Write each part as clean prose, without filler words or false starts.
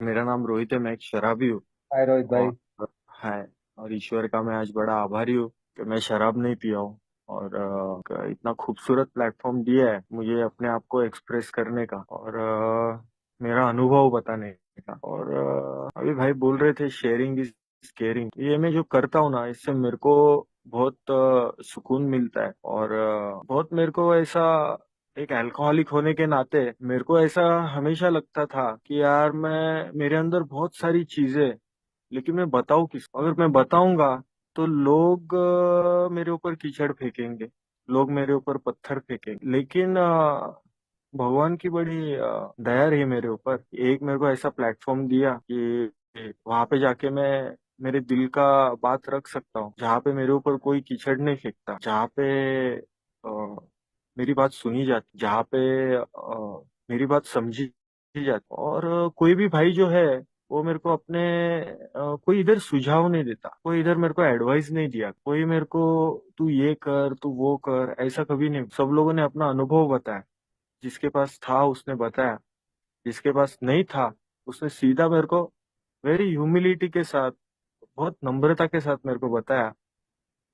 मेरा नाम रोहित है। मैं एक शराबी हूँ। हाय रोहित भाई। और है और ईश्वर का मैं आज बड़ा आभारी हूँ कि मैं शराब नहीं पिया हूँ। और इतना खूबसूरत प्लेटफॉर्म दिया है मुझे अपने आप को एक्सप्रेस करने का और मेरा अनुभव बताने का। और अभी भाई बोल रहे थे शेयरिंग इज केयरिंग। ये मैं जो करता हूँ ना, इससे मेरे को बहुत सुकून मिलता है। और बहुत मेरे को ऐसा, एक अल्कोहलिक होने के नाते मेरे को ऐसा हमेशा लगता था कि यार मैं, मेरे अंदर बहुत सारी चीजें, लेकिन मैं बताऊं किस? अगर मैं बताऊंगा तो लोग मेरे ऊपर कीचड़ फेंकेंगे, लोग मेरे ऊपर पत्थर फेंकेंगे। लेकिन भगवान की बड़ी दया रही मेरे ऊपर। एक मेरे को ऐसा प्लेटफॉर्म दिया कि वहां पे जाके मैं मेरे दिल का बात रख सकता हूँ, जहाँ पे मेरे ऊपर कोई कीचड़ नहीं फेंकता, जहाँ पे मेरी बात सुनी जाती, जहाँ पे मेरी बात समझी जाती। और कोई भी भाई जो है वो मेरे को अपने कोई इधर सुझाव नहीं देता, कोई इधर मेरे को एडवाइस नहीं दिया, कोई मेरे को तू ये कर तू वो कर, ऐसा कभी नहीं। सब लोगों ने अपना अनुभव बताया। जिसके पास था उसने बताया, जिसके पास नहीं था उसने सीधा मेरे को वेरी ह्यूमिलिटी के साथ, बहुत नम्रता के साथ मेरे को बताया,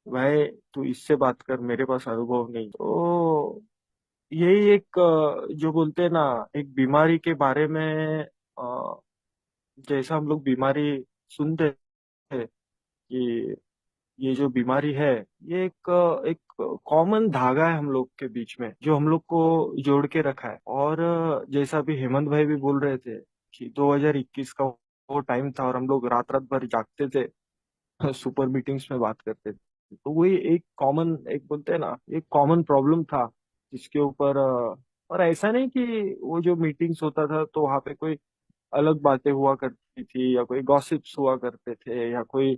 भाई तू इससे बात कर, मेरे पास अनुभव नहीं। तो यही एक जो बोलते हैं ना, एक बीमारी के बारे में, अ, जैसा हम लोग बीमारी सुनते हैं कि ये जो बीमारी है, ये एक कॉमन धागा है हम लोग के बीच में, जो हम लोग को जोड़ के रखा है। और जैसा भी हेमंत भाई भी बोल रहे थे कि 2021 का वो टाइम था और हम लोग रात रात भर जागते थे, सुपर मीटिंग्स में बात करते थे। तो वही एक कॉमन, एक बोलते हैं ना, एक कॉमन प्रॉब्लम था जिसके ऊपर और ऐसा नहीं कि वो जो मीटिंग्स होता था तो वहां पे कोई अलग बातें हुआ करती थी या कोई गॉसिप्स हुआ करते थे या कोई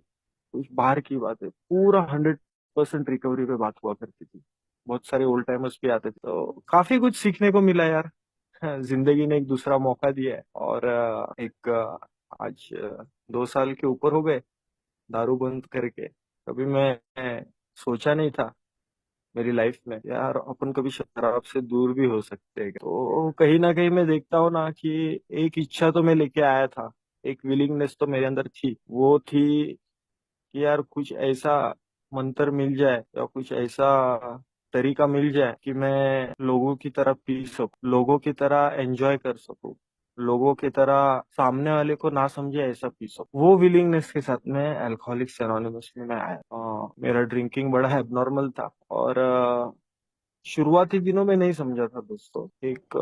कुछ बाहर की बातें, पूरा 100% रिकवरी पे बात हुआ करती थी। बहुत सारे ओल्ड टाइमर्स भी आते थे, तो काफी कुछ सीखने को मिला यार। जिंदगी ने एक दूसरा मौका दिया है। और आज 2 साल के ऊपर हो गए दारू बंद करके। कभी मैं सोचा नहीं था मेरी लाइफ में यार अपन कभी शराब से दूर भी हो सकते हैं। तो कहीं ना कहीं मैं देखता हूँ ना कि एक इच्छा तो मैं लेके आया था, एक विलिंगनेस तो मेरे अंदर थी। वो थी कि यार कुछ ऐसा मंत्र मिल जाए या कुछ ऐसा तरीका मिल जाए कि मैं लोगों की तरह पी सकूं, लोगों की तरह एंजॉय कर सकूं, लोगों की तरह सामने वाले को ना समझे ऐसा पी सकूं। वो विलिंगनेस के साथ में अल्कोहलिक्स एनोनिमस में मैं आया। मेरा ड्रिंकिंग बड़ा एबनॉर्मल था और शुरुआती दिनों में नहीं समझा था दोस्तों। एक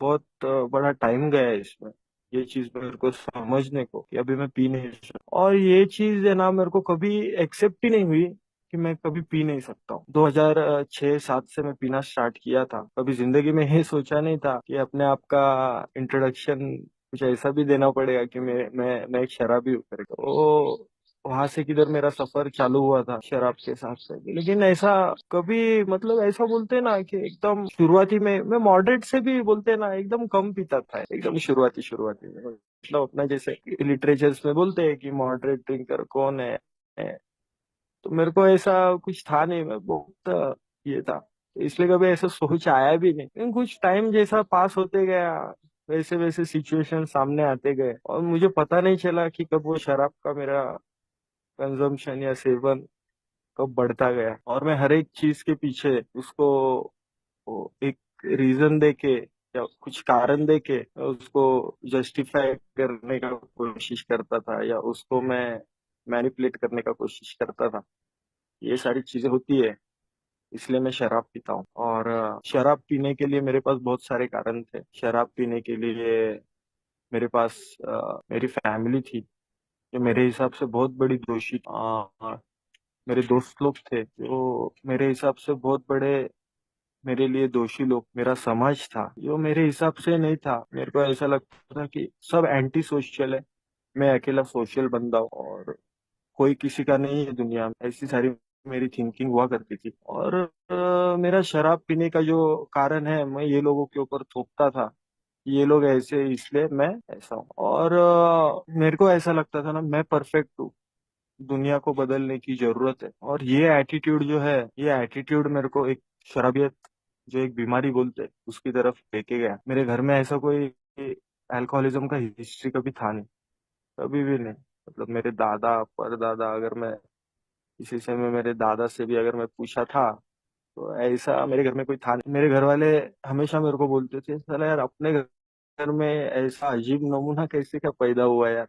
बहुत बड़ा टाइम गया है इसमें, ये चीज मेरे को समझने को कि अभी मैं पी नहीं सकता। और ये चीज है ना, मेरे को कभी एक्सेप्ट ही नहीं हुई कि मैं कभी पी नहीं सकता हूँ। 2006-07 से मैं पीना स्टार्ट किया था। कभी जिंदगी में ये सोचा नहीं था कि अपने आप का इंट्रोडक्शन कुछ ऐसा भी देना पड़ेगा कि मैं एक शराबी हूँ करके। तो वहां से किधर मेरा सफर चालू हुआ था शराब के साथ से। लेकिन ऐसा कभी, मतलब ऐसा बोलते हैं ना कि एकदम शुरुआती में मैं मॉडरेट से भी बोलते हैं ना, एकदम कम पीता था एकदम शुरुआती शुरुआती में। मतलब अपना जैसे लिटरेचर्स में बोलते हैं कि मॉडरेट ड्रिंकर कौन है। तो मेरे को ऐसा कुछ था नहीं, मैं बहुत ये था, तो इसलिए कभी ऐसा सोच आया भी नहीं। लेकिन कुछ टाइम जैसा पास होते गया, वैसे वैसे सिचुएशन सामने आते गए और मुझे पता नहीं चला कि कब वो शराब का मेरा कंजम्पशन या सेवन कब बढ़ता गया। और मैं हर एक चीज के पीछे उसको एक रीजन देके या कुछ कारण देके उसको जस्टिफाई करने का कोशिश करता था, या उसको मैं मैनिपुलेट करने का कोशिश करता था। ये सारी चीजें होती है, इसलिए मैं शराब पीता हूँ। और शराब पीने के लिए मेरे पास बहुत सारे कारण थे। शराब पीने के लिए मेरे पास मेरी फैमिली थी, जो मेरे हिसाब से बहुत बड़ी दोषी थी। मेरे दोस्त लोग थे जो मेरे हिसाब से बहुत बड़े, मेरे लिए दोषी लोग। मेरा समाज था जो मेरे हिसाब से नहीं था। मेरे को ऐसा लगता था कि सब एंटी सोशल है, मैं अकेला सोशल बंदा हूँ और कोई किसी का नहीं है दुनिया में। ऐसी सारी मेरी थिंकिंग हुआ करती थी। और मेरा शराब पीने का जो कारण है, मैं ये लोगों के ऊपर थोपता था, ये लोग ऐसे इसलिए मैं ऐसा हूँ। और मेरे को ऐसा लगता था ना, मैं परफेक्ट हूँ, दुनिया को बदलने की जरूरत है। और ये एटीट्यूड जो है, ये एटीट्यूड मेरे को एक शराबियत, जो एक बीमारी बोलते हैं, उसकी तरफ लेके गया। मेरे घर में ऐसा कोई अल्कोहलिज्म का हिस्ट्री कभी था नहीं, कभी भी नहीं। मतलब मेरे दादा परदादा, अगर मैं किसी से, मैं मेरे दादा से भी अगर मैं पूछा था, तो ऐसा मेरे घर में कोई था नहीं। मेरे घर वाले हमेशा मेरे को बोलते थे, साला यार अपने घर में ऐसा अजीब नमूना कैसे क्या पैदा हुआ यार,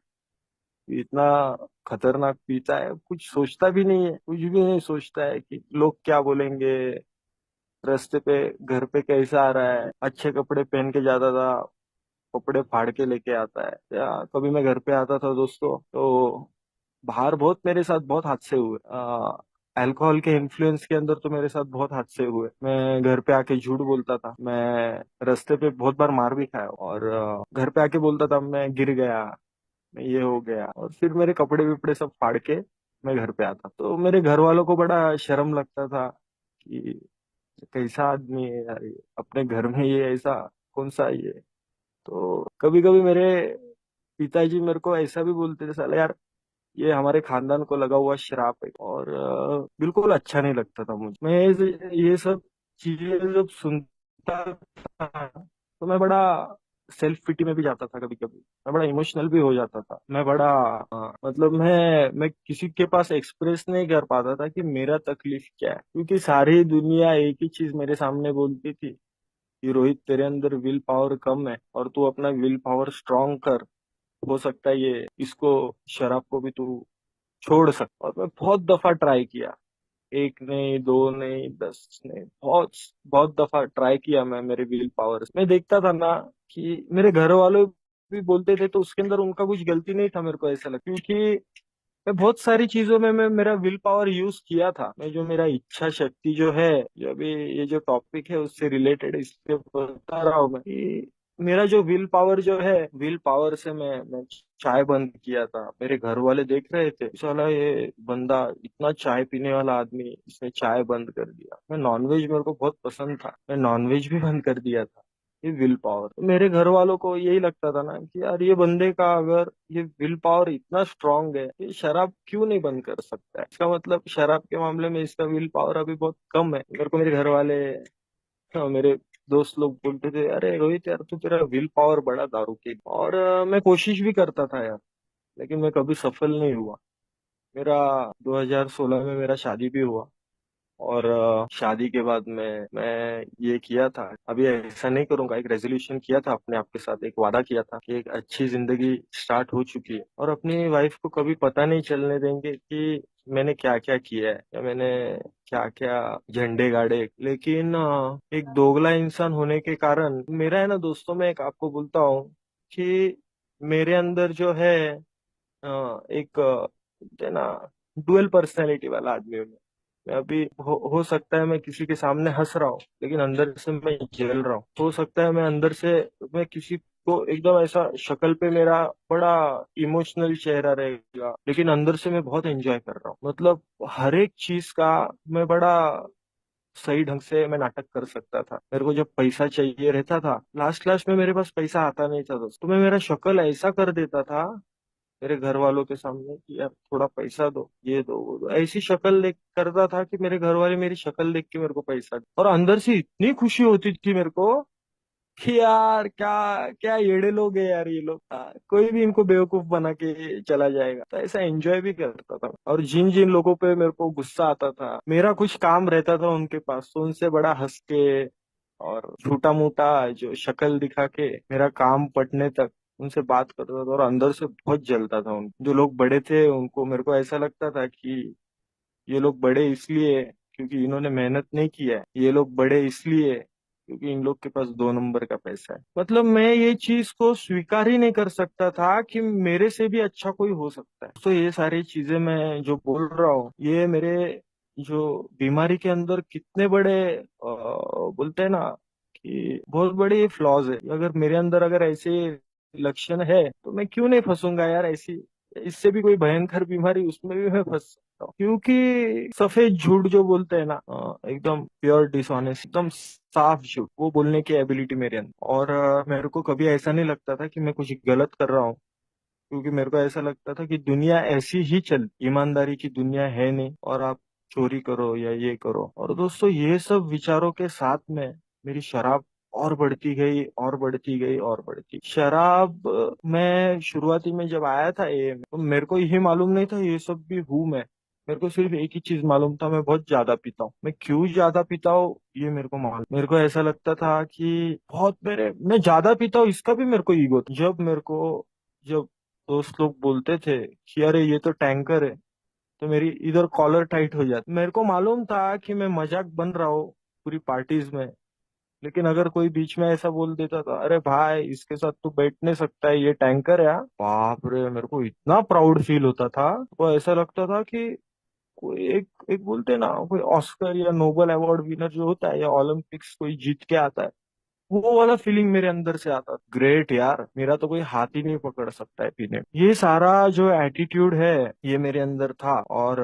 इतना खतरनाक पीता है, कुछ सोचता भी नहीं है, कुछ भी नहीं सोचता है कि लोग क्या बोलेंगे, रास्ते पे घर पे कैसा आ रहा है, अच्छे कपड़े पहन के जाता था, कपड़े फाड़ के लेके आता है। या कभी मैं घर पे आता था दोस्तों, तो बाहर बहुत मेरे साथ बहुत हादसे हुए। अल्कोहल के इन्फ्लुएंस के अंदर तो मेरे साथ बहुत हादसे हुए। मैं घर पे आके झूठ बोलता था, मैं रास्ते पे बहुत बार मार भी खाया, और घर पे आके बोलता था मैं गिर गया, मैं ये हो गया, और फिर मेरे कपड़े विपड़े सब फाड़ के मैं घर पे आता। तो मेरे घर वालों को बड़ा शर्म लगता था कि कैसा आदमी है यार ये, अपने घर में ये ऐसा कौन सा ये। तो कभी कभी मेरे पिताजी मेरे को ऐसा भी बोलते थे, साला यार ये हमारे खानदान को लगा हुआ श्राप है। और बिल्कुल अच्छा नहीं लगता था मुझे। मैं ये सब चीजें जब सुनता था, तो मैं बड़ा सेल्फ पिटी में भी जाता था, कभी कभी मैं बड़ा इमोशनल भी हो जाता था। मैं बड़ा मतलब मैं किसी के पास एक्सप्रेस नहीं कर पाता था कि मेरा तकलीफ क्या है, क्योंकि सारी दुनिया एक ही चीज मेरे सामने बोलती थी कि रोहित तेरे अंदर विल पावर कम है, और तू अपना विल पावर स्ट्रांग कर, हो सकता है ये इसको, शराब को भी तू छोड़ सकता। और मैं बहुत दफा ट्राई किया, एक नहीं दो नहीं 10 नहीं, बहुत बहुत दफा ट्राई किया मैं मेरे विल पावर से। मैं देखता था ना कि मेरे घर वाले भी बोलते थे, तो उसके अंदर उनका कुछ गलती नहीं था, मेरे को ऐसा लगता, क्योंकि मैं बहुत सारी चीजों में मैं मेरा विल पावर यूज किया था। मैं जो मेरा इच्छा शक्ति जो है, जो अभी ये जो टॉपिक है उससे रिलेटेड इसलिए बता रहा हूँ मैं कि मेरा जो विल पावर जो है, विल पावर से मैं चाय बंद किया था। मेरे घर वाले देख रहे थे, साला ये बंदा इतना चाय पीने वाला आदमी, इसने चाय बंद कर दिया। मैं नॉनवेज मेरे को बहुत पसंद था, मैं नॉनवेज भी बंद कर दिया था। ये विल पावर, तो मेरे घर वालों को यही लगता था ना कि यार ये बंदे का अगर ये विल पावर इतना स्ट्रांग है, ये शराब क्यों नहीं बंद कर सकता है। इसका मतलब शराब के मामले में इसका विल पावर अभी बहुत कम है। मेरे को मेरे घर वाले, हाँ, मेरे दोस्त लोग बोलते थे, अरे रोहित यार तू, तेरा विल पावर बड़ा दारू की। और मैं कोशिश भी करता था यार, लेकिन मैं कभी सफल नहीं हुआ। मेरा 2016 में मेरा शादी भी हुआ, और शादी के बाद में मैं ये किया था, अभी ऐसा नहीं करूंगा, एक रेजोल्यूशन किया था अपने आप के साथ, एक वादा किया था कि एक अच्छी जिंदगी स्टार्ट हो चुकी है, और अपनी वाइफ को कभी पता नहीं चलने देंगे कि मैंने क्या क्या किया है, या मैंने क्या क्या झंडे गाड़े। लेकिन एक दोगला इंसान होने के कारण मेरा है ना दोस्तों, मैं एक आपको बोलता हूँ कि मेरे अंदर जो है एक है ना डुअल पर्सनैलिटी वाला आदमी हूँ मैं अभी। हो सकता है मैं किसी के सामने हंस रहा हूँ, लेकिन अंदर से मैं जल रहा हूँ। हो सकता है मैं अंदर से, मैं किसी को एकदम ऐसा शक्ल पे मेरा बड़ा इमोशनल चेहरा रहेगा, लेकिन अंदर से मैं बहुत एंजॉय कर रहा हूँ। मतलब हर एक चीज का मैं बड़ा सही ढंग से मैं नाटक कर सकता था। मेरे को जब पैसा चाहिए रहता था, लास्ट लास्ट में मेरे पास पैसा आता नहीं था दोस्त, तो मैं मेरा शक्ल ऐसा कर देता था मेरे घर वालों के सामने कि यार थोड़ा पैसा दो, ये दो वो दो, ऐसी शक्ल देख करता था कि मेरे घर वाले मेरी शक्ल देख के मेरे को पैसा दे। और अंदर से इतनी खुशी होती थी मेरे को कि यार क्या क्या येड़े लोग है यार ये लोग, कोई भी इनको बेवकूफ बना के चला जाएगा। तो ऐसा एंजॉय भी करता था। और जिन जिन लोगों पे मेरे को गुस्सा आता था, मेरा कुछ काम रहता था उनके पास, तो उनसे बड़ा हंस के और झूठा मूठा जो शक्ल दिखा के मेरा काम पटने तक उनसे बात करता था, और अंदर से बहुत जलता था। उन जो लोग बड़े थे उनको, मेरे को ऐसा लगता था कि ये लोग बड़े इसलिए क्योंकि इन्होंने मेहनत नहीं किया है, ये लोग बड़े इसलिए क्योंकि इन लोग के पास 2 नंबर का पैसा है। मतलब मैं ये चीज को स्वीकार ही नहीं कर सकता था कि मेरे से भी अच्छा कोई हो सकता है। तो ये सारी चीजें मैं जो बोल रहा हूँ, ये मेरे जो बीमारी के अंदर कितने बड़े बोलते हैं ना कि बहुत बड़े फ्लॉज है। अगर मेरे अंदर अगर ऐसे लक्षण है, तो मैं क्यों नहीं फंसूंगा यार ऐसी, इससे भी कोई भयंकर बीमारी उसमें भी मैं फंस सकता हूँ। क्योंकि सफेद झूठ जो बोलते हैं ना, एकदम प्योर डिसऑनेस्ट, एकदम साफ झूठ, वो बोलने की एबिलिटी मेरे अंदर। और मेरे को कभी ऐसा नहीं लगता था कि मैं कुछ गलत कर रहा हूँ, क्योंकि मेरे को ऐसा लगता था कि दुनिया ऐसी ही चल, ईमानदारी की दुनिया है नहीं, और आप चोरी करो या ये करो। और दोस्तों ये सब विचारों के साथ में मेरी शराब और बढ़ती गई और बढ़ती गई और बढ़ती। शराब मैं शुरुआती में जब आया था ए में, तो मेरे को यही मालूम नहीं था ये सब भी हूँ मैं। मेरे को सिर्फ एक ही चीज मालूम था, मैं बहुत ज्यादा पीता हूँ। मैं क्यों ज्यादा पीता हूँ ये मेरे को मालूम। मेरे को ऐसा लगता था कि बहुत मेरे मैं ज्यादा पीता हूँ, इसका भी मेरे को ईगो था। जब दोस्त लोग बोलते थे कि अरे ये तो टैंकर है, तो मेरी इधर कॉलर टाइट हो जाती। मेरे को मालूम था कि मैं मजाक बन रहा हूँ पूरी पार्टीज में। लेकिन अगर कोई बीच में ऐसा बोल देता था, अरे भाई इसके साथ तू बैठ नहीं सकता है, ये टैंकर है, हाँ। बाप रे, मेरे को इतना प्राउड फील होता था। वो ऐसा लगता था कि कोई एक एक बोलते ना, कोई ऑस्कर या नोबेल अवार्ड विनर जो होता है, या ओलंपिक्स कोई जीत के आता है, वो वाला फीलिंग मेरे अंदर से आता। ग्रेट यार, मेरा तो कोई हाथ ही नहीं पकड़ सकता है पीने में। ये सारा जो एटीट्यूड है, ये मेरे अंदर था। और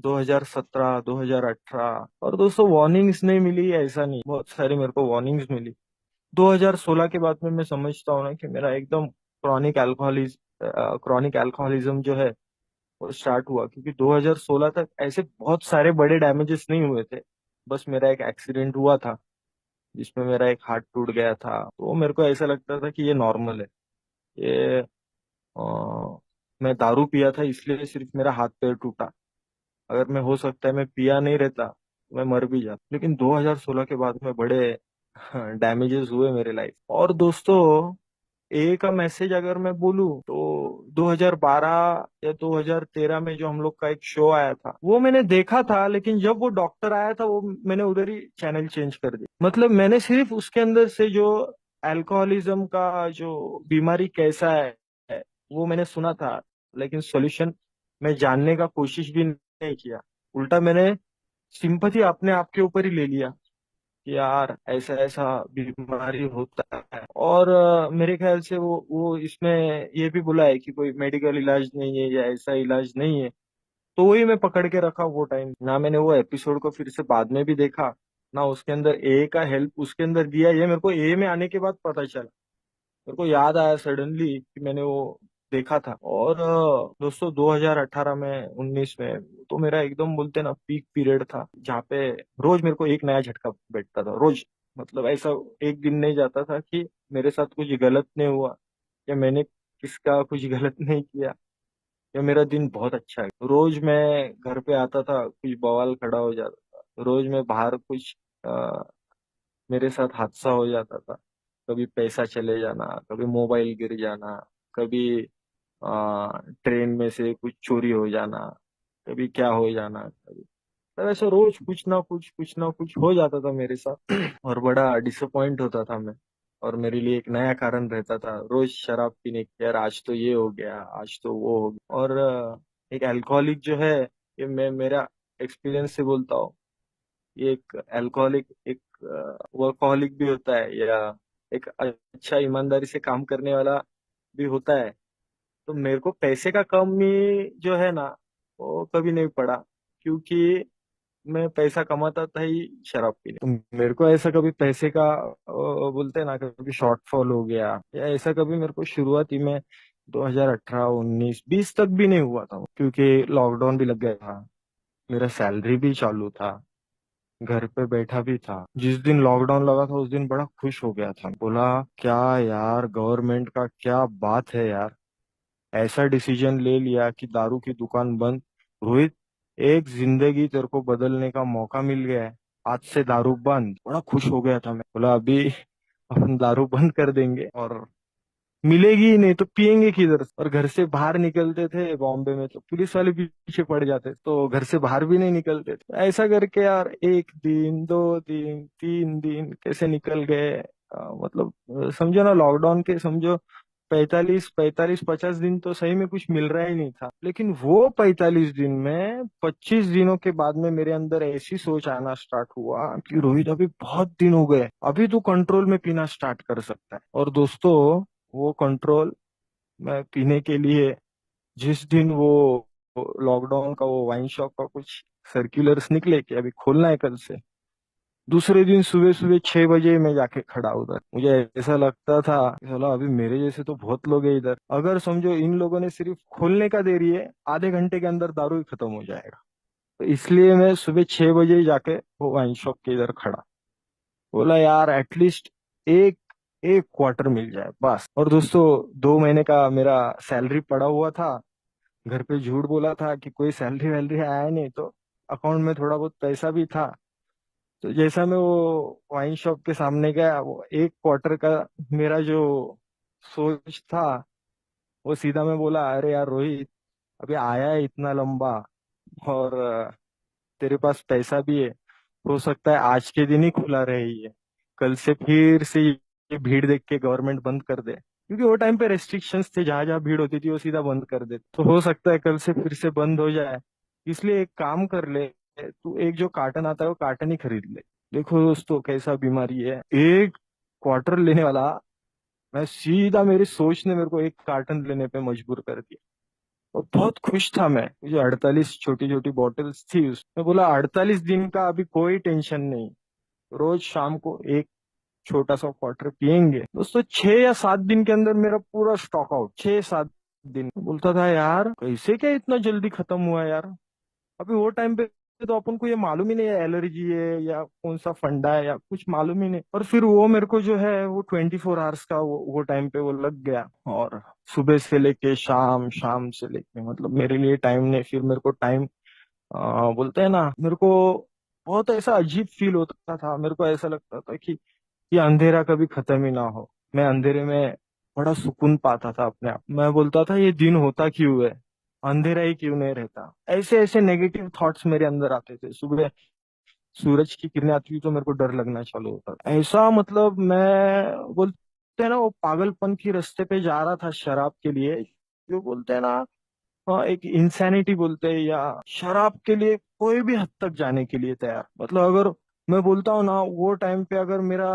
2017, 2018, और दोस्तों वार्निंग्स नहीं मिली ऐसा नहीं, बहुत सारी मेरे को वार्निंग्स मिली। 2016 के बाद में मैं समझता हूँ ना कि मेरा एकदम क्रॉनिक अल्कोहलिज्म जो है वो स्टार्ट हुआ। क्योंकि 2016 तक ऐसे बहुत सारे बड़े डैमेजेस नहीं हुए थे। बस मेरा एक एक्सीडेंट हुआ था जिसमें मेरा एक हाथ टूट गया था, तो मेरे को ऐसा लगता था कि ये नॉर्मल है। ये मैं दारू पिया था इसलिए सिर्फ मेरा हाथ पैर टूटा। अगर मैं हो सकता है मैं पिया नहीं रहता, मैं मर भी जाता। लेकिन 2016 के बाद में बड़े डैमेजेस हुए मेरे लाइफ। और दोस्तों, ए का मैसेज अगर मैं बोलूं तो 2012 या 2013 में जो हम लोग का एक शो आया था वो मैंने देखा था। लेकिन जब वो डॉक्टर आया था, वो मैंने उधर ही चैनल चेंज कर दिया। मतलब मैंने सिर्फ उसके अंदर से जो अल्कोहलिज्म का जो बीमारी कैसा है वो मैंने सुना था, लेकिन सॉल्यूशन मैं जानने का कोशिश भी नहीं किया। उल्टा मैंने सिंपथी अपने आप के ऊपर ही ले लिया कि यार ऐसा ऐसा बीमारी होता है। और मेरे ख्याल से वो इसमें ये भी बोला है कि कोई मेडिकल इलाज नहीं है या ऐसा इलाज नहीं है। तो वही मैं पकड़ के रखा वो टाइम ना। मैंने वो एपिसोड को फिर से बाद में भी देखा ना, उसके अंदर ए का हेल्प उसके अंदर दिया। ये मेरे को ए में आने के बाद पता चला। मेरे को याद आया सडनली कि मैंने वो देखा था। और दोस्तों, 2018 में 19 में तो मेरा एकदम बोलते ना पीक पीरियड था, जहाँ पे रोज मेरे को एक नया झटका बैठता था रोज। मतलब ऐसा एक दिन नहीं जाता था कि मेरे साथ कुछ गलत नहीं हुआ, या मैंने किसका कुछ गलत नहीं किया, या मेरा दिन बहुत अच्छा है। रोज मैं घर पे आता था, कुछ बवाल खड़ा हो जाता था। रोज मैं बाहर कुछ मेरे साथ हादसा हो जाता था। कभी पैसा चले जाना, कभी मोबाइल गिर जाना, कभी ट्रेन में से कुछ चोरी हो जाना, कभी क्या हो जाना, कभी तो ऐसा रोज कुछ ना कुछ हो जाता था मेरे साथ। और बड़ा डिसअपॉइंट होता था मैं। और मेरे लिए एक नया कारण रहता था रोज शराब पीने की, यार आज तो ये हो गया, आज तो वो हो गया। और एक अल्कोहलिक जो है, ये मैं मेरा एक्सपीरियंस से बोलता हूँ, ये एक अल्कोहलिक एक वर्कहोलिक भी होता है, या एक अच्छा ईमानदारी से काम करने वाला भी होता है। तो मेरे को पैसे का कमी जो है ना, वो कभी नहीं पड़ा। क्योंकि मैं पैसा कमाता था ही शराब पीने। तो मेरे को ऐसा कभी पैसे का बोलते हैं ना, कभी शॉर्टफॉल हो गया या ऐसा कभी मेरे को शुरुआती में 2018, 19, 20 तक भी नहीं हुआ था। क्योंकि लॉकडाउन भी लग गया था, मेरा सैलरी भी चालू था, घर पे बैठा भी था। जिस दिन लॉकडाउन लगा था उस दिन बड़ा खुश हो गया था। बोला क्या यार, गवर्नमेंट का क्या बात है यार, ऐसा डिसीजन ले लिया कि दारू की दुकान बंद। रोहित, एक जिंदगी तेरे को बदलने का मौका मिल गया है, आज से दारू बंद। बड़ा खुश हो गया था मैं। बोला अभी अपन दारू बंद कर देंगे और मिलेगी ही नहीं तो पियेंगे किधर से? और घर से बाहर निकलते थे बॉम्बे में तो पुलिस वाले पीछे पड़ जाते, तो घर से बाहर भी नहीं निकलते थे। ऐसा करके यार 1 दिन, 2 दिन, 3 दिन कैसे निकल गए। मतलब समझो ना, लॉकडाउन के समझो 45, 50 दिन तो सही में कुछ मिल रहा ही नहीं था। लेकिन वो 45 दिन में 25 दिनों के बाद में मेरे अंदर ऐसी सोच आना स्टार्ट हुआ कि रोहित अभी बहुत दिन हो गए, अभी तू कंट्रोल में पीना स्टार्ट कर सकता है। और दोस्तों, वो कंट्रोल मैं पीने के लिए, जिस दिन वो लॉकडाउन का वो वाइन शॉप का कुछ सर्कुलर्स निकले कि अभी खोलना है कल से, दूसरे दिन सुबह सुबह 6 बजे मैं जाके खड़ा उधर। मुझे ऐसा लगता था कि साला अभी मेरे जैसे तो बहुत लोग हैं इधर। अगर समझो इन लोगों ने सिर्फ खोलने का देरी है, आधे घंटे के अंदर दारू ही खत्म हो जाएगा। तो इसलिए मैं सुबह 6 बजे ही जाके वो वाइन शॉप के इधर खड़ा। बोला यार एटलीस्ट एक एक क्वार्टर मिल जाए बस। और दोस्तों 2 महीने का मेरा सैलरी पड़ा हुआ था। घर पे झूठ बोला था कि कोई सैलरी वैलरी आया नहीं, तो अकाउंट में थोड़ा बहुत पैसा भी था। तो जैसा मैं वो वाइन शॉप के सामने गया, वो एक क्वार्टर का मेरा जो सोच था, वो सीधा मैं बोला, अरे यार रोहित, अभी आया है इतना लंबा, और तेरे पास पैसा भी है, हो सकता है आज के दिन ही खुला रहे ये, कल से फिर से ये भीड़ देख के गवर्नमेंट बंद कर दे, क्योंकि वो टाइम पे रेस्ट्रिक्शंस थे, जहां जहां भीड़ होती थी वो सीधा बंद कर दे, तो हो सकता है कल से फिर से बंद हो जाए। इसलिए एक काम कर ले, तू एक जो कार्टन आता है वो कार्टन ही खरीद ले। देखो दोस्तों कैसा बीमारी है, एक क्वार्टर लेने वाला, मैं सीधा, मेरी सोच ने मेरे को एक कार्टन लेने पे मजबूर कर दिया। और बहुत खुश था मैं, जो 48 छोटी छोटी बॉटल्स थी उसमें बोला 48 दिन का अभी कोई टेंशन नहीं, रोज शाम को एक छोटा सा क्वार्टर पियेंगे। दोस्तों 6 या 7 दिन के अंदर मेरा पूरा स्टॉक आउट, 6 7 दिन। बोलता था यार कैसे क्या इतना जल्दी खत्म हुआ यार। अभी वो टाइम पे तो अपन को ये मालूम ही नहीं है एलर्जी है या कौन सा फंडा है या कुछ मालूम ही नहीं, और फिर वो मेरे को जो है वो 24 आवर्स का वो टाइम पे वो लग गया। और सुबह से लेके शाम, शाम से लेके, मतलब मेरे लिए टाइम नहीं, फिर मेरे को टाइम बोलते हैं ना, मेरे को बहुत ऐसा अजीब फील होता था। मेरे को ऐसा लगता था कि ये अंधेरा कभी खत्म ही ना हो। मैं अंधेरे में बड़ा सुकून पाता था अपने आप। मैं बोलता था ये दिन होता क्यों है, अंधेरा ही क्यों नहीं रहता। ऐसे ऐसे नेगेटिव थॉट्स मेरे अंदर आते थे। सुबह सूरज की किरणें आती थी तो मेरे को डर लगना चालू होता था। ऐसा मतलब मैं बोलते हैं ना वो पागलपन की रास्ते पे जा रहा था शराब के लिए, जो बोलते हैं ना, हाँ, एक इंसैनिटी बोलते हैं, या शराब के लिए कोई भी हद तक जाने के लिए तैयार। मतलब अगर मैं बोलता हूँ ना, वो टाइम पे अगर मेरा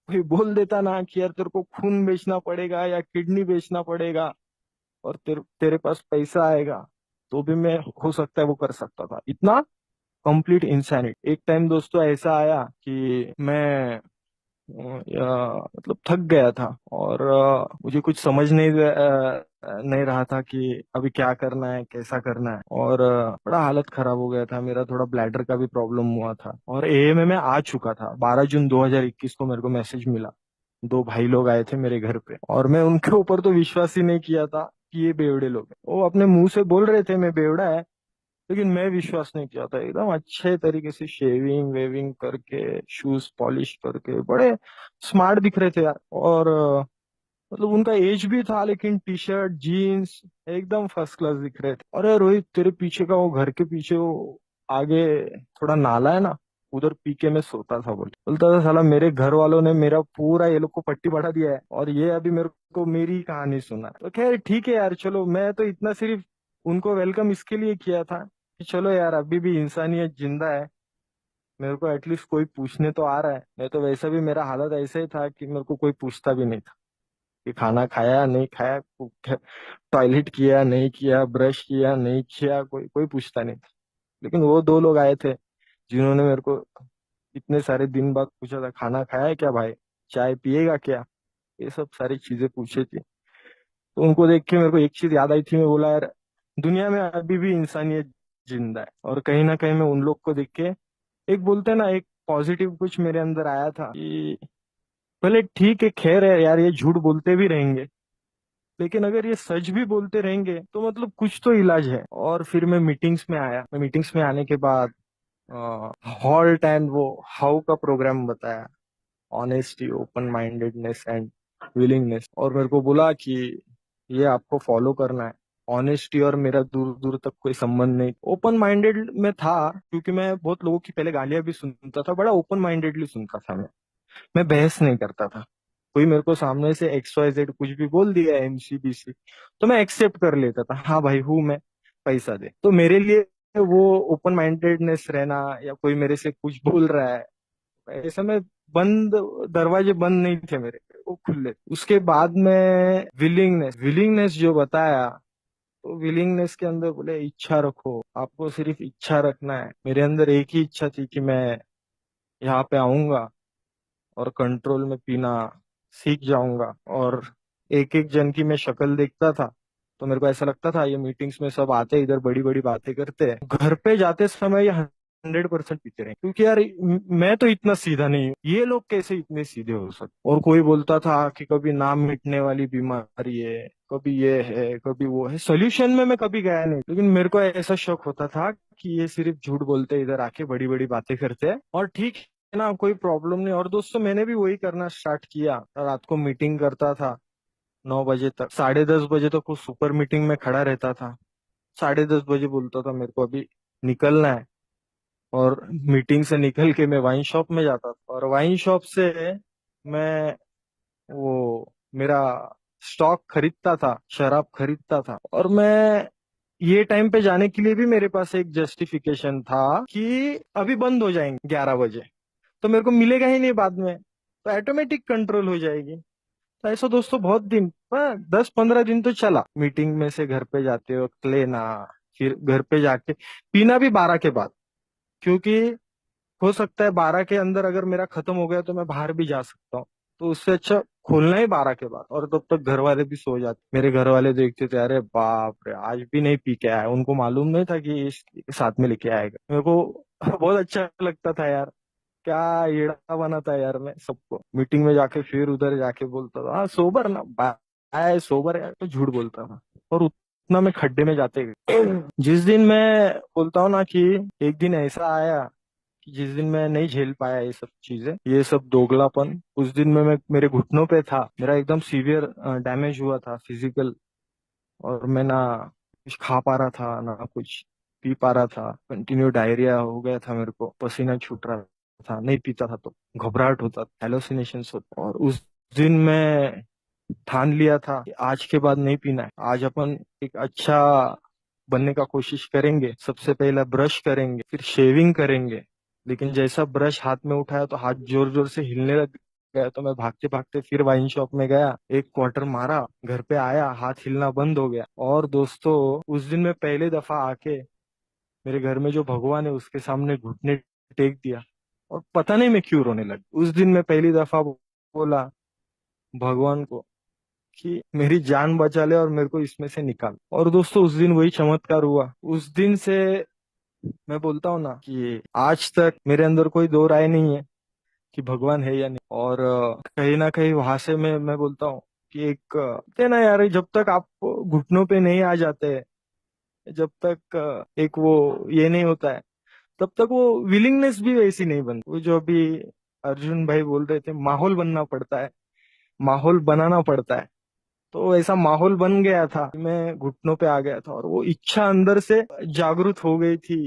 कोई बोल देता ना कि यार तेरे को खून बेचना पड़ेगा या किडनी बेचना पड़ेगा और तेरे पास पैसा आएगा, तो भी मैं हो सकता है वो कर सकता था। इतना कंप्लीट इंसैनिटी। एक टाइम दोस्तों ऐसा आया कि मैं मतलब थक गया था, और मुझे कुछ समझ नहीं रहा था कि अभी क्या करना है, कैसा करना है। और बड़ा हालत खराब हो गया था मेरा, थोड़ा ब्लैडर का भी प्रॉब्लम हुआ था, और एएमए में आ चुका था। 12 जून 2021 को मेरे को मैसेज मिला। 2 भाई लोग आए थे मेरे घर पे, और मैं उनके ऊपर तो विश्वास ही नहीं किया था कि ये बेवड़े लोग हैं। वो अपने मुंह से बोल रहे थे मैं बेवड़ा है, लेकिन मैं विश्वास नहीं किया था। एकदम अच्छे तरीके से शेविंग वेविंग करके, शूज पॉलिश करके, बड़े स्मार्ट दिख रहे थे यार। और मतलब उनका एज भी था, लेकिन टी शर्ट जीन्स एकदम फर्स्ट क्लास दिख रहे थे। अरे रोहित, तेरे पीछे का वो घर के पीछे वो आगे थोड़ा नाला है ना, उधर पी के मैं सोता था। बोलता था साला मेरे घर वालों ने मेरा पूरा ये लोग को पट्टी बढ़ा दिया है, और ये अभी मेरे को मेरी कहानी सुना है। तो खैर ठीक है यार, चलो, मैं तो इतना सिर्फ उनको वेलकम इसके लिए किया था कि चलो यार अभी भी इंसानियत जिंदा है, मेरे को एटलीस्ट कोई पूछने तो आ रहा है। नहीं तो वैसा भी मेरा हालत ऐसा ही था कि मेरे को कोई पूछता भी नहीं था कि खाना खाया नहीं खाया, टॉयलेट किया नहीं किया, ब्रश किया नहीं किया, कोई कोई पूछता नहीं था। लेकिन वो 2 लोग आए थे जिन्होंने मेरे को इतने सारे दिन बाद पूछा था, खाना खाया है क्या भाई, चाय पिएगा क्या, ये सब सारी चीजें पूछी थी। तो उनको देख के मेरे को एक चीज याद आई थी। मैं बोला यार दुनिया में अभी भी इंसानियत जिंदा है। और कहीं ना कहीं मैं उन लोग को देख के, एक बोलते हैं ना, एक पॉजिटिव कुछ मेरे अंदर आया था कि भले ठीक है, खैर है यार, ये झूठ बोलते भी रहेंगे, लेकिन अगर ये सच भी बोलते रहेंगे तो मतलब कुछ तो इलाज है। और फिर मैं मीटिंग्स में आया। मैं मीटिंग्स में आने के बाद हॉल्ट एंड वो हाउ का प्रोग्राम बताया, honesty, open mindedness and willingness. और मेरे को बोला कि ये आपको फॉलो करना है। ऑनेस्टी और मेरा दूर दूर तक कोई संबंध नहीं। ओपन माइंडेड में था क्योंकि मैं बहुत लोगों की पहले गालियां भी सुनता था, बड़ा ओपन माइंडेडली सुनता था मैं बहस नहीं करता था। कोई मेरे को सामने से XYZ कुछ भी बोल दिया, MCBC, तो मैं एक्सेप्ट कर लेता था, हाँ भाई हूँ मैं, पैसा दे। तो मेरे लिए वो ओपन माइंडेडनेस रहना, या कोई मेरे से कुछ बोल रहा है, ऐसा में बंद, दरवाजे बंद नहीं थे मेरे, वो खुले। उसके बाद में विलिंगनेस, विलिंगनेस जो बताया, तो विलिंगनेस के अंदर बोले इच्छा रखो, आपको सिर्फ इच्छा रखना है। मेरे अंदर एक ही इच्छा थी कि मैं यहाँ पे आऊंगा और कंट्रोल में पीना सीख जाऊंगा। और एक एक जन की मैं शक्ल देखता था तो मेरे को ऐसा लगता था ये मीटिंग्स में सब आते हैं, इधर बड़ी बड़ी बातें करते हैं, घर पे जाते समय ये 100% पीते रहे, क्योंकि यार मैं तो इतना सीधा नहीं हूँ, ये लोग कैसे इतने सीधे हो सकते। और कोई बोलता था कि कभी नाम मिटने वाली बीमारी है, कभी ये है, कभी वो है। सोल्यूशन में मैं कभी गया नहीं, लेकिन मेरे को ऐसा शक होता था कि ये सिर्फ झूठ बोलते हैं, इधर आके बड़ी बड़ी बातें करते हैं, और ठीक है ना, कोई प्रॉब्लम नहीं। और दोस्तों मैंने भी वही करना स्टार्ट किया, रात को मीटिंग करता था 9 बजे तक, 10:30 बजे तक वो सुपर मीटिंग में खड़ा रहता था। 10:30 बजे बोलता था मेरे को अभी निकलना है, और मीटिंग से निकल के मैं वाइन शॉप में जाता था, और वाइन शॉप से मैं वो मेरा स्टॉक खरीदता था, शराब खरीदता था। और मैं ये टाइम पे जाने के लिए भी मेरे पास एक जस्टिफिकेशन था कि अभी बंद हो जाएंगे 11 बजे, तो मेरे को मिलेगा ही नहीं बाद में, तो ऑटोमेटिक कंट्रोल हो जाएगी। तो ऐसा दोस्तों बहुत दिन, 10-15 दिन तो चला। मीटिंग में से घर पे जाते वक्त लेना, फिर घर पे जाके पीना भी 12 के बाद, क्योंकि हो सकता है 12 के अंदर अगर मेरा खत्म हो गया तो मैं बाहर भी जा सकता हूँ, तो उससे अच्छा खोलना ही 12 के बाद। और तब तक घर वाले भी सो जाते, मेरे घर वाले देखते थे, अरे बाप रे आज भी नहीं पी के आया। उनको मालूम नहीं था कि साथ में लेके आएगा। मेरे को बहुत अच्छा लगता था यार, क्या येड़ा बना था यार मैं सबको। मीटिंग में जाके फिर उधर जाके बोलता था, हाँ सोबर ना बाय, सोबर है, तो झूठ बोलता था। और उतना मैं खड्डे में जाते गए। जिस दिन मैं बोलता हूँ ना कि एक दिन ऐसा आया कि जिस दिन मैं नहीं झेल पाया ये सब चीजें, ये सब दोगलापन, उस दिन में मैं मेरे घुटनों पे था, मेरा एकदम सीवियर डैमेज हुआ था फिजिकल। और मैं ना कुछ खा पा रहा था ना कुछ पी पा रहा था, कंटिन्यू डायरिया हो गया था, मेरे को पसीना छूट रहा था, नहीं पीता था तो घबराहट होता, हेलोसिनेशंस होता। और उस दिन मैं ठान लिया था कि आज के बाद नहीं पीना है, आज अपन एक अच्छा बनने का कोशिश करेंगे। सबसे पहला ब्रश करेंगे, फिर शेविंग करेंगे। लेकिन जैसा ब्रश हाथ में उठाया तो हाथ जोर जोर से हिलने लग गया, तो मैं भागते भागते फिर वाइन शॉप में गया, एक क्वार्टर मारा, घर पे आया, हाथ हिलना बंद हो गया। और दोस्तों उस दिन मैं पहले दफा आके मेरे घर में जो भगवान है उसके सामने घुटने टेक दिया, और पता नहीं मैं क्यों रोने लगा। उस दिन मैं पहली दफा बोला भगवान को कि मेरी जान बचा ले और मेरे को इसमें से निकाल। और दोस्तों उस दिन वही चमत्कार हुआ। उस दिन से मैं बोलता हूँ ना कि आज तक मेरे अंदर कोई दो राय नहीं है कि भगवान है या नहीं। और कहीं ना कहीं वहां से मैं बोलता हूँ कि एक है ना यार, जब तक आप घुटनों पे नहीं आ जाते, जब तक एक वो ये नहीं होता है, तब तक वो विलिंगनेस भी वैसी नहीं बनती। वो जो अभी अर्जुन भाई बोल रहे थे, माहौल बनना पड़ता है, माहौल बनाना पड़ता है। तो ऐसा माहौल बन गया था कि मैं घुटनों पे आ गया था, और वो इच्छा अंदर से जागृत हो गई थी,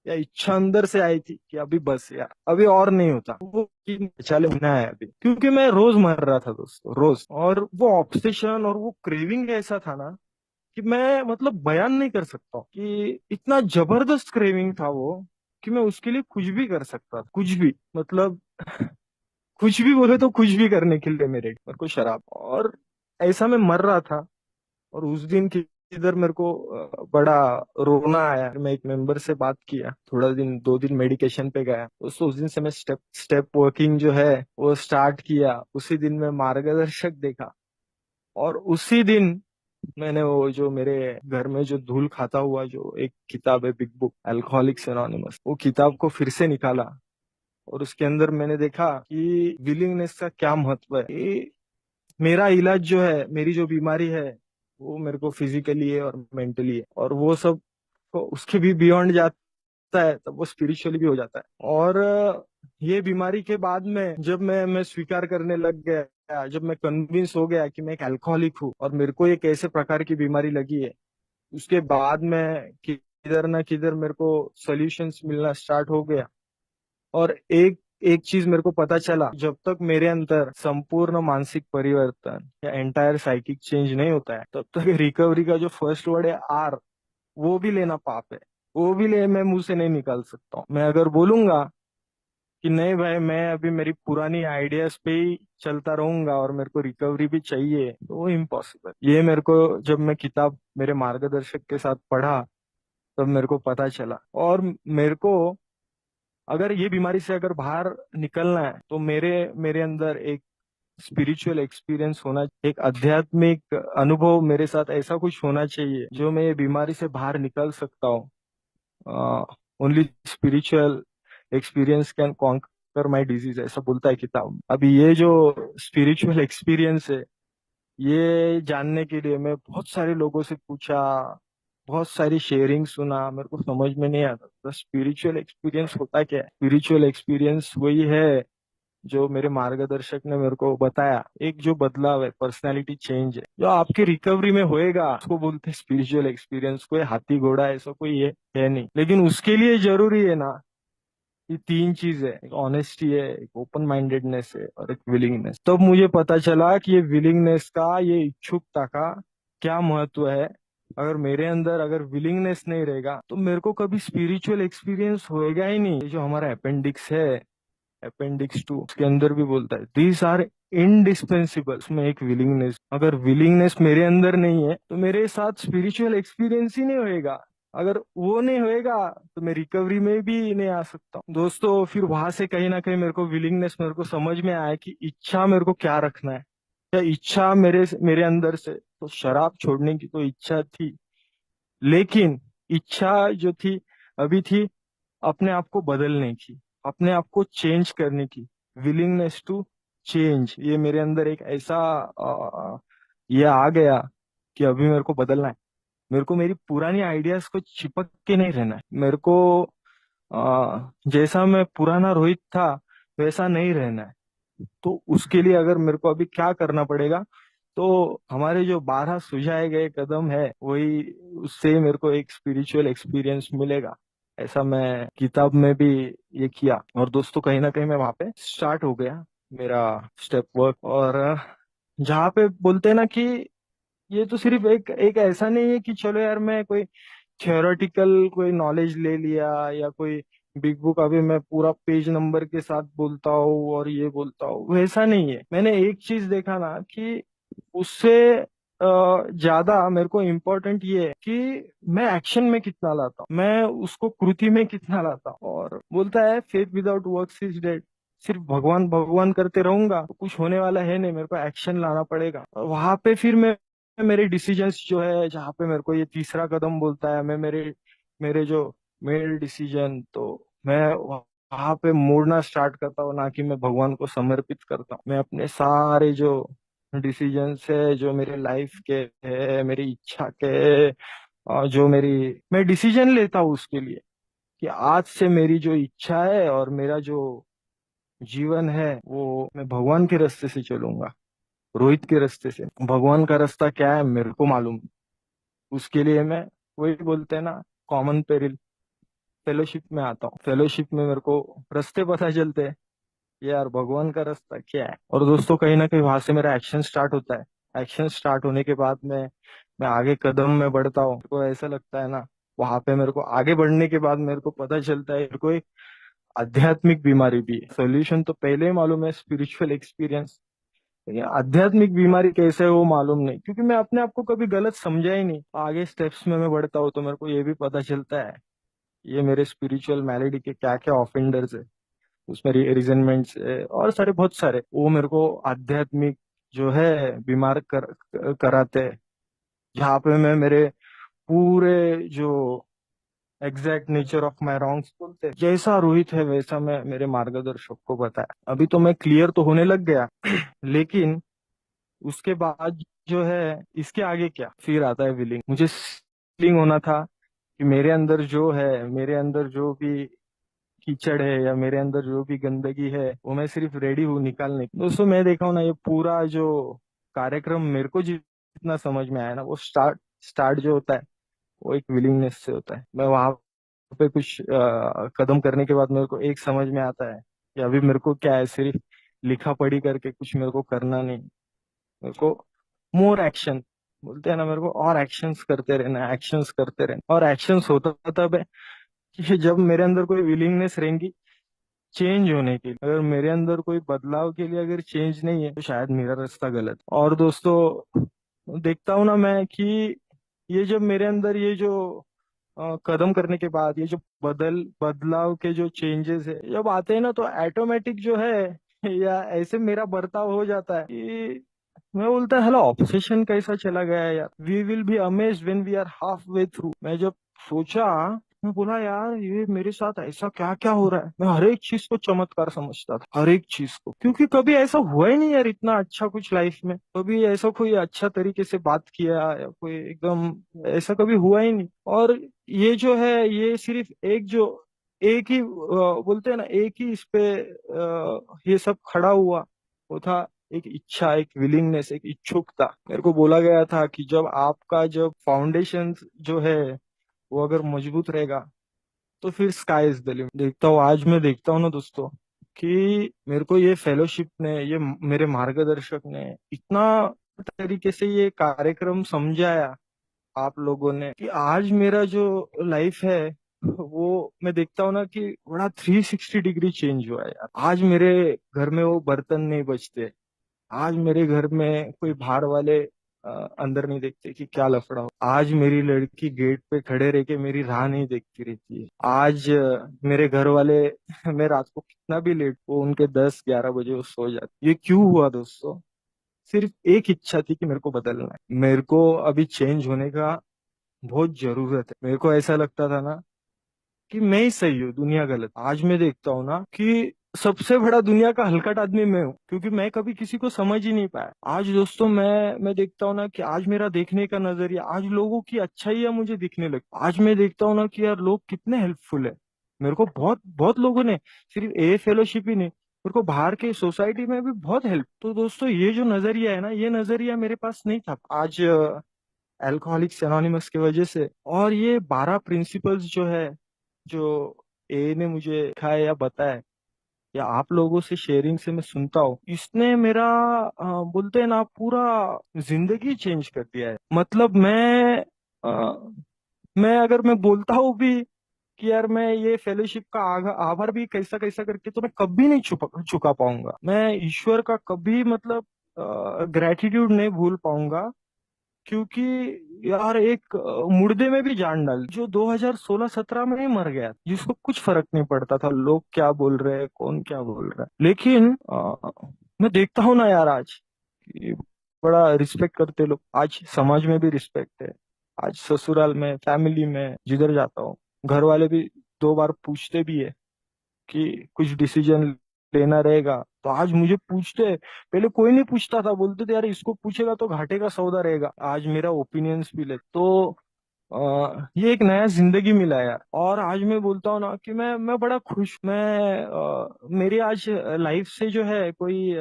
या इच्छा अंदर से आई थी कि अभी बस यार, अभी और नहीं होता, वो कि चले होना है अभी। क्योंकि मैं रोज मर रहा था दोस्तों, रोज। और वो ऑब्सेशन और वो क्रेविंग ऐसा था ना कि मैं मतलब बयान नहीं कर सकता हूँ, कि इतना जबरदस्त क्रेविंग था वो, कि मैं उसके लिए कुछ भी कर सकता था, कुछ भी मतलब कुछ भी बोले तो कुछ भी करने के लिए मेरे को शराब। और ऐसा मैं मर रहा था। और उस दिन की इधर मेरे को बड़ा रोना आया। मैं एक मेंबर से बात किया, थोड़ा दिन 2 दिन मेडिकेशन पे गया, उस दिन से मैं स्टेप स्टेप वर्किंग जो है वो स्टार्ट किया। उसी दिन मैं मार्गदर्शक देखा, और उसी दिन मैंने वो जो मेरे घर में जो धूल खाता हुआ जो एक किताब है, बिग बुक अल्कोहलिक्स एनोनिमस, वो किताब को फिर से निकाला। और उसके अंदर मैंने देखा कि विलिंगनेस का क्या महत्व है। मेरा इलाज जो है, मेरी जो बीमारी है, वो मेरे को फिजिकली है और मेंटली है, और वो सब को उसके भी बियॉन्ड जाता है, तब वो स्पिरिचुअली भी हो जाता है। और ये बीमारी के बाद में जब मैं स्वीकार करने लग गया, जब मैं कन्विंस हो गया कि मैं एक अल्कोहलिक हूँ और मेरे को एक ऐसे प्रकार की बीमारी लगी है, उसके बाद में किधर ना किधर मेरे को सॉल्यूशंस मिलना स्टार्ट हो गया। और एक एक चीज मेरे को पता चला, जब तक मेरे अंदर संपूर्ण मानसिक परिवर्तन या एंटायर साइकिक चेंज नहीं होता है, तब तक रिकवरी का जो फर्स्ट वर्ड है आर, वो भी लेना पाप है। वो भी ले मैं मुंह से नहीं निकाल सकता हूँ। मैं अगर बोलूंगा कि नहीं भाई, मैं अभी मेरी पुरानी आइडियाज पे ही चलता रहूंगा और मेरे को रिकवरी भी चाहिए, तो वो इम्पॉसिबल। ये मेरे को जब मैं किताब मेरे मार्गदर्शक के साथ पढ़ा, तब मेरे को पता चला। और मेरे को अगर ये बीमारी से अगर बाहर निकलना है, तो मेरे मेरे अंदर एक स्पिरिचुअल एक्सपीरियंस होना, एक आध्यात्मिक अनुभव मेरे साथ ऐसा कुछ होना चाहिए जो मैं ये बीमारी से बाहर निकल सकता हूँ। Only spiritual experience can conquer my disease, ऐसा बोलता है किताब। अभी ये जो स्पिरिचुअल एक्सपीरियंस है, ये जानने के लिए मैं बहुत सारे लोगों से पूछा, बहुत सारी शेयरिंग सुना, मेरे को समझ में नहीं आता तो स्पिरिचुअल एक्सपीरियंस होता क्या है। स्पिरिचुअल एक्सपीरियंस वही है जो मेरे मार्गदर्शक ने मेरे को बताया। एक जो बदलाव है, पर्सनालिटी चेंज है, जो आपकी रिकवरी में होएगा, उसको बोलते हैं स्पिरिचुअल एक्सपीरियंस। कोई हाथी घोड़ा ऐसा कोई है नहीं, लेकिन उसके लिए जरूरी है ना, ये तीन चीज है, एक ऑनेस्टी है, एक ओपन माइंडेडनेस है, और एक विलिंगनेस। तब मुझे पता चला कि ये विलिंगनेस का, ये इच्छुकता का क्या महत्व है। अगर मेरे अंदर अगर विलिंगनेस नहीं रहेगा तो मेरे को कभी स्पिरिचुअल एक्सपीरियंस होएगा ही नहीं। ये जो हमारा अपेंडिक्स है, अपेंडिक्स 2, उसके अंदर भी बोलता है दीज आर इनडिस्पेंसिबल। उसमें एक विलिंगनेस, अगर विलिंगनेस मेरे अंदर नहीं है तो मेरे साथ स्पिरिचुअल एक्सपीरियंस ही नहीं होएगा। अगर वो नहीं होएगा तो मैं रिकवरी में भी नहीं आ सकता दोस्तों। फिर वहां से कहीं ना कहीं मेरे को विलिंगनेस, मेरे को समझ में आया कि इच्छा मेरे को क्या रखना है। क्या इच्छा मेरे मेरे अंदर से, तो शराब छोड़ने की तो इच्छा थी, लेकिन इच्छा जो थी अभी थी अपने आप को बदलने की, अपने आप को चेंज करने की, विलिंगनेस टू चेंज। ये मेरे अंदर एक ऐसा ये आ गया कि अभी मेरे को बदलना है। मेरे को मेरी पुरानी आइडियाज को चिपक के नहीं रहना है। मेरे को जैसा मैं पुराना रोहित था वैसा नहीं रहना है। तो उसके लिए अगर मेरे को अभी क्या करना पड़ेगा, तो हमारे जो 12 सुझाए गए कदम है वही, उससे मेरे को एक स्पिरिचुअल एक्सपीरियंस मिलेगा। ऐसा मैं किताब में भी ये किया, और दोस्तों कहीं ना कहीं मैं वहां पे स्टार्ट हो गया मेरा स्टेप वर्क। और जहाँ पे बोलते हैं ना कि ये तो सिर्फ एक एक ऐसा नहीं है कि चलो यार मैं कोई थियोरेटिकल कोई नॉलेज ले लिया, या कोई बिग बुक अभी मैं पूरा पेज नंबर के साथ बोलता हूँ और ये बोलता हूँ, वैसा नहीं है। मैंने एक चीज देखा ना कि उससे ज्यादा मेरे को इम्पोर्टेंट ये है कि मैं एक्शन में कितना लाता हूँ, मैं उसको कृति में कितना लाता हूँ। और बोलता है faith without works is dead. सिर्फ भगवान भगवान करते रहूंगा तो कुछ होने वाला है नहीं, मेरे को एक्शन लाना पड़ेगा। और वहां पे फिर मैं मेरे डिसीजंस जो है, जहाँ पे मेरे को ये तीसरा कदम बोलता है, मैं मेरे मेरे जो मेल डिसीजन, तो मैं वहां पे मोड़ना स्टार्ट करता हूँ, ना कि मैं भगवान को समर्पित करता हूँ। मैं अपने सारे जो डिसीजंस है, जो मेरे लाइफ के है, मेरी इच्छा के, और जो मेरी, मैं डिसीजन लेता हूँ उसके लिए कि आज से मेरी जो इच्छा है और मेरा जो जीवन है वो मैं भगवान के रास्ते से चलूंगा, रोहित के रास्ते से। भगवान का रास्ता क्या है मेरे को मालूम। उसके लिए मैं, वही बोलते हैं ना, कॉमन पेरिल, फेलोशिप में आता हूँ। फेलोशिप में मेरे को रास्ते पता चलते हैं कि यार भगवान का रास्ता क्या है। और दोस्तों कहीं ना कहीं वहां से मेरा एक्शन स्टार्ट होता है। एक्शन स्टार्ट होने के बाद में मैं आगे कदम में बढ़ता हूँ। मेरे को ऐसा लगता है ना, वहां पे मेरे को आगे बढ़ने के बाद मेरे को पता चलता है मेरे को एक आध्यात्मिक बीमारी भी है। सोल्यूशन तो पहले ही मालूम है, स्पिरिचुअल एक्सपीरियंस। लेकिन आध्यात्मिक बीमारी कैसे है वो मालूम नहीं, क्योंकि मैं अपने आप को कभी गलत समझा ही नहीं। आगे स्टेप्स में मैं बढ़ता हूँ तो मेरे को ये भी पता चलता है ये मेरे स्पिरिचुअल मैलेडी के क्या क्या ऑफेंडर्स है। उसमें रिजनमेंट्स है और सारे बहुत सारे, वो मेरे को आध्यात्मिक जो है बीमार कराते हैं। जहाँ पे मैं मेरे पूरे जो exact nature of my wrongs बोलते हैं, जैसा रोहित है वैसा मैं मेरे मार्गदर्शक को बताया। अभी तो मैं क्लियर तो होने लग गया लेकिन उसके बाद जो है, इसके आगे क्या, फिर आता है विलिंग। मुझे विलिंग होना था कि मेरे अंदर जो है, मेरे अंदर जो भी कीचड़ है या मेरे अंदर जो भी गंदगी है, वो मैं सिर्फ रेडी हूँ निकालने की। दोस्तों मैं देखा हूँ ना, ये पूरा जो कार्यक्रम मेरे को जितना समझ में आया ना, वो स्टार्ट स्टार्ट जो होता है वो एक विलिंगनेस से होता है। मैं वहां पे कुछ कदम करने के बाद मेरे को एक समझ में आता है कि अभी मेरे को क्या है, सिर्फ लिखा पढ़ी करके कुछ मेरे को करना नहीं। मेरे को मोर एक्शन, बोलते हैं ना, मेरे को और एक्शंस करते रहना, एक्शंस करते रहना। और एक्शंस होता तब है कि जब मेरे अंदर कोई विलिंगनेस रहेंगी चेंज होने के लिए। अगर मेरे अंदर कोई बदलाव के लिए अगर चेंज नहीं है तो शायद मेरा रास्ता गलत है। और दोस्तों देखता हूँ ना मैं कि ये जब मेरे अंदर ये जो कदम करने के बाद ये जो बदलाव के जो चेंजेस है जब आते हैं ना, तो ऑटोमेटिक जो है या ऐसे मेरा बर्ताव हो जाता है कि मैं बोलता है हेलो, ऑब्सेशन कैसा चला गया है यार। We will be amazed when we are half way through. मैं जब सोचा मैं बोला यार ये मेरे साथ ऐसा क्या क्या हो रहा है। मैं हर एक चीज को चमत्कार समझता था, हर एक चीज को, क्योंकि कभी ऐसा हुआ ही नहीं यार इतना अच्छा कुछ लाइफ में। कभी ऐसा कोई अच्छा तरीके से बात किया या कोई एकदम ऐसा कभी हुआ ही नहीं। और ये जो है ये सिर्फ एक ही बोलते हैं ना, एक ही इस पे ये सब खड़ा हुआ। वो था एक इच्छा, एक विलिंगनेस, एक इच्छुकता। मेरे को बोला गया था कि जब फाउंडेशन जो है वो अगर मजबूत रहेगा तो फिर स्काई इज द लिमिट। देखता हूँ, आज मैं देखता हूँ ना दोस्तों, कि मेरे को ये फेलोशिप ने, ये मेरे मार्गदर्शक ने इतना तरीके से ये कार्यक्रम समझाया, आप लोगों ने, कि आज मेरा जो लाइफ है वो मैं देखता हूँ ना कि बड़ा 360 डिग्री चेंज हुआ है यार। आज मेरे घर में वो बर्तन नहीं बचते। आज मेरे घर में कोई बाहर वाले अंदर नहीं देखते कि क्या लफड़ा हो। आज मेरी लड़की गेट पे खड़े रह के मेरी राह नहीं देखती रहती है। आज मेरे घर वाले मैं रात को कितना भी लेट हो, उनके 10-11 बजे वो सो जाते। ये क्यों हुआ दोस्तों? सिर्फ एक इच्छा थी कि मेरे को बदलना है, मेरे को अभी चेंज होने का बहुत जरूरत है। मेरे को ऐसा लगता था ना कि मैं ही सही हूँ, दुनिया गलत। आज मैं देखता हूँ ना कि सबसे बड़ा दुनिया का हलकट आदमी मैं हूँ, क्योंकि मैं कभी किसी को समझ ही नहीं पाया। आज दोस्तों मैं देखता हूँ ना कि आज मेरा देखने का नजरिया, आज लोगों की अच्छाइयाँ मुझे दिखने लगी। आज मैं देखता हूँ ना कि यार लोग कितने हेल्पफुल है। मेरे को बहुत बहुत लोगों ने, सिर्फ ए फेलोशिप ही नहीं, मेरे को बाहर के सोसाइटी में भी बहुत हेल्प। तो दोस्तों ये जो नजरिया है ना, ये नजरिया मेरे पास नहीं था। आज अल्कोहलिक्स एनोनिमस की वजह से, और ये 12 प्रिंसिपल्स जो है, जो ए ने मुझे सिखाया या बताया, या आप लोगों से शेयरिंग से मैं सुनता हूँ, इसने मेरा बोलते हैं ना पूरा जिंदगी चेंज कर दिया है। मतलब मैं अगर मैं बोलता हूँ भी कि यार मैं ये फेलोशिप का आभार भी कैसा कैसा करके तो मैं कभी नहीं चुका पाऊंगा। मैं ईश्वर का कभी मतलब ग्रेटिट्यूड नहीं भूल पाऊंगा। क्योंकि यार एक मुर्दे में भी जान डाल, जो 2016-17 में ही मर गया, जिसको कुछ फर्क नहीं पड़ता था लोग क्या बोल रहे हैं, कौन क्या बोल रहा है। लेकिन मैं देखता हूँ ना यार आज कि बड़ा रिस्पेक्ट करते लोग। आज समाज में भी रिस्पेक्ट है। आज ससुराल में, फैमिली में जिधर जाता हूँ, घर वाले भी 2 बार पूछते भी है कि कुछ डिसीजन लेना रहेगा तो आज मुझे पूछते हैं। पहले कोई नहीं पूछता था, बोलते थे यार इसको पूछेगा तो घाटे का सौदा रहेगा। आज मेरा ओपिनियंस भी ले तो ये एक नया जिंदगी मिला है यार। और आज मैं बोलता हूँ ना कि मैं बड़ा खुश। मेरी आज लाइफ से जो है कोई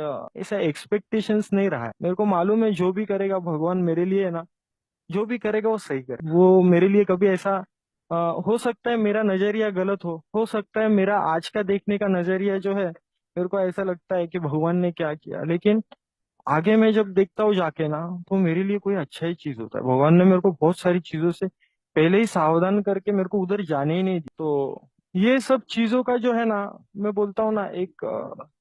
ऐसा एक्सपेक्टेशंस नहीं रहा है। मेरे को मालूम है जो भी करेगा भगवान मेरे लिए है ना, जो भी करेगा वो सही करे। वो मेरे लिए कभी ऐसा अ, हो सकता है मेरा नजरिया गलत हो सकता है मेरा आज का देखने का नजरिया जो है, मेरे को ऐसा लगता है कि भगवान ने क्या किया, लेकिन आगे मैं जब देखता हूँ जाके ना, तो मेरे लिए कोई अच्छा ही चीज होता है। भगवान ने मेरे को बहुत सारी चीजों से पहले ही सावधान करके मेरे को उधर जाने ही नहीं दी। तो ये सब चीजों का जो है ना, मैं बोलता हूँ ना, एक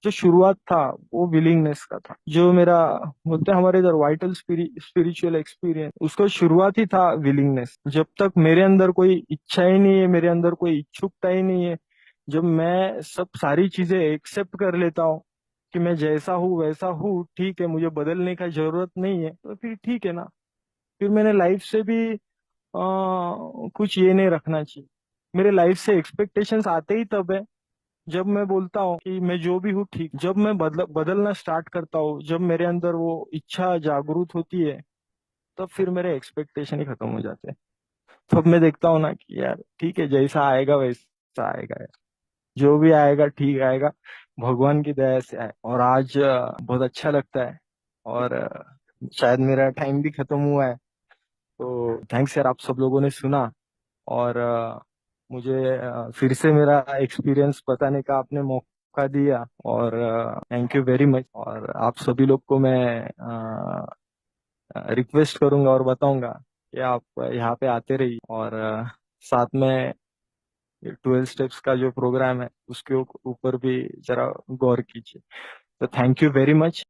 जो शुरुआत था वो विलिंगनेस का था। जो मेरा बोलते हैं हमारे इधर वाइटल स्पिरिचुअल एक्सपीरियंस, उसका शुरुआत ही था विलिंगनेस। जब तक मेरे अंदर कोई इच्छा ही नहीं है, मेरे अंदर कोई इच्छुकता ही नहीं है, जब मैं सब सारी चीजें एक्सेप्ट कर लेता हूँ कि मैं जैसा हूँ वैसा हूँ, ठीक है, मुझे बदलने का जरूरत नहीं है, तो फिर ठीक है ना। फिर मैंने लाइफ से भी कुछ ये नहीं रखना चाहिए। मेरे लाइफ से एक्सपेक्टेशंस आते ही तब है जब मैं बोलता हूँ कि मैं जो भी हूँ ठीक। जब मैं बदलना स्टार्ट करता हूँ, जब मेरे अंदर वो इच्छा जागरूक होती है, तब फिर मेरे एक्सपेक्टेशन ही खत्म हो जाते हैं। तब मैं देखता हूँ ना कि यार ठीक है, जैसा आएगा वैसा आएगा यार। जो भी आएगा ठीक आएगा, भगवान की दया से आए। और आज बहुत अच्छा लगता है। और शायद मेरा टाइम भी खत्म हुआ है। तो थैंक्स यार, आप सब लोगों ने सुना। और मुझे फिर से मेरा एक्सपीरियंस बताने का आपने मौका दिया। और थैंक यू वेरी मच। और आप सभी लोग को मैं रिक्वेस्ट करूंगा और बताऊंगा कि आप यहाँ पे आते रहिए। और साथ में 12 स्टेप्स का जो प्रोग्राम है उसके ऊपर भी जरा गौर कीजिए। तो थैंक यू वेरी मच।